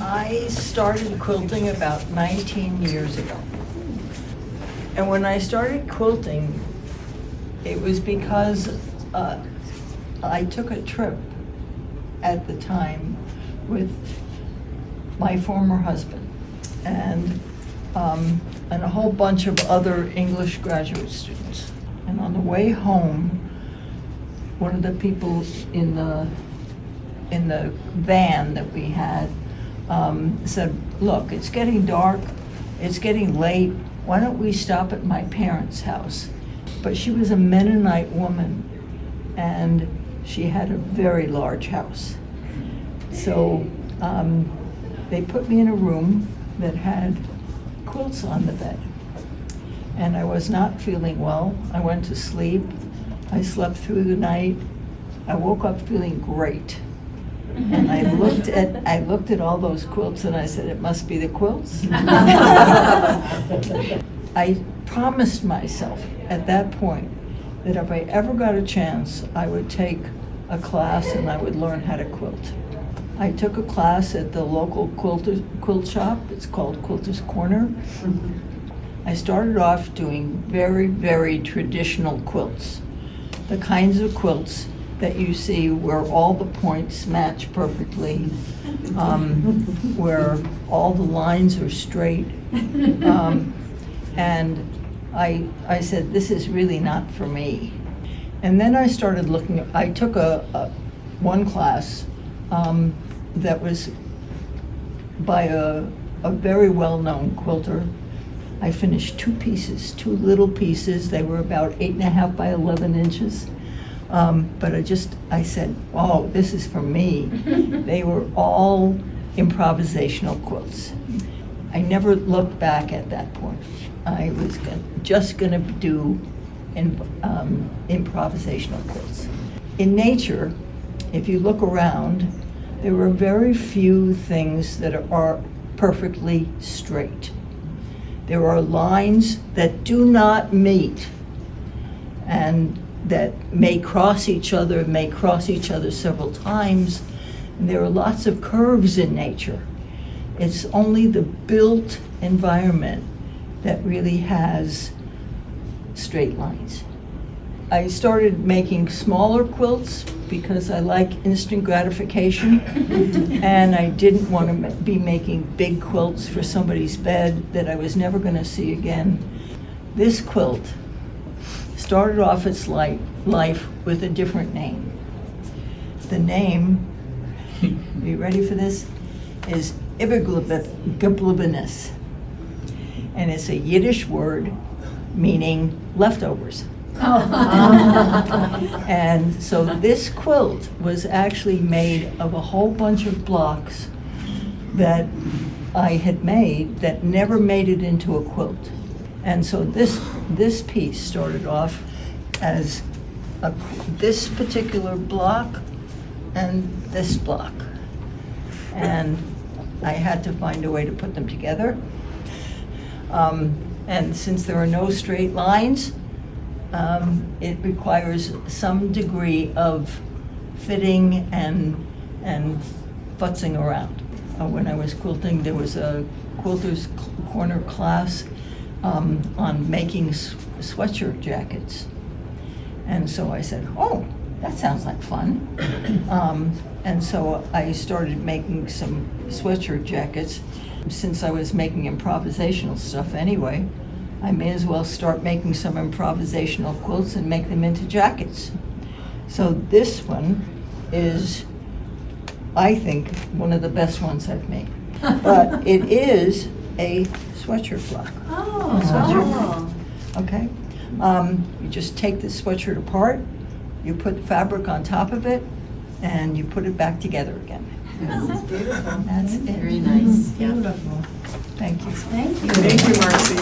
I started quilting about 19 years ago. And when I started quilting, it was because I took a trip at the time with my former husband and a whole bunch of other English graduate students. And on the way home, one of the people in the van that we had said, "Look, it's getting dark, it's getting late, why don't we stop at my parents' house?" But she was a Mennonite woman, and she had a very large house. So they put me in a room that had quilts on the bed. And I was not feeling well. I went to sleep. I slept through the night. I woke up feeling great. And I looked at all those quilts and I said, it must be the quilts. I promised myself at that point that if I ever got a chance, I would take a class and I would learn how to quilt. I took a class at the local quilt shop. It's called Quilter's Corner. I started off doing very, very traditional quilts. The kinds of quilts that you see where all the points match perfectly, where all the lines are straight. And I said, this is really not for me. And then I started looking, I took one class that was by a very well-known quilter. I finished two little pieces. They were about 8.5 by 11 inches. But I said, oh, this is for me. They were all improvisational quilts. I never looked back at that point. I was just gonna do improvisational quilts. In nature, if you look around, there are very few things that are perfectly straight. There are lines that do not meet and that may cross each other several times. And there are lots of curves in nature. It's only the built environment that really has straight lines. I started making smaller quilts because I like instant gratification, and I didn't want to be making big quilts for somebody's bed that I was never going to see again. This quilt started off its life with a different name. The name, are you ready for this, is Iberglibbenes, and it's a Yiddish word meaning leftovers. And so this quilt was actually made of a whole bunch of blocks that I had made that never made it into a quilt. And so this piece started off as this particular block and this block. And I had to find a way to put them together. And since there are no straight lines, it requires some degree of fitting and futzing around. When I was quilting, there was a Quilter's Corner class on making sweatshirt jackets. And so I said, oh, that sounds like fun. And so I started making some sweatshirt jackets. Since I was making improvisational stuff anyway, I may as well start making some improvisational quilts and make them into jackets. So this one is, I think, one of the best ones I've made. But it is a sweatshirt block. Oh, sweatshirt. Okay. You just take the sweatshirt apart, you put fabric on top of it, and you put it back together again. This is beautiful. That's it. Very nice. Beautiful. Thank you. Thank you. Thank you, Marcy.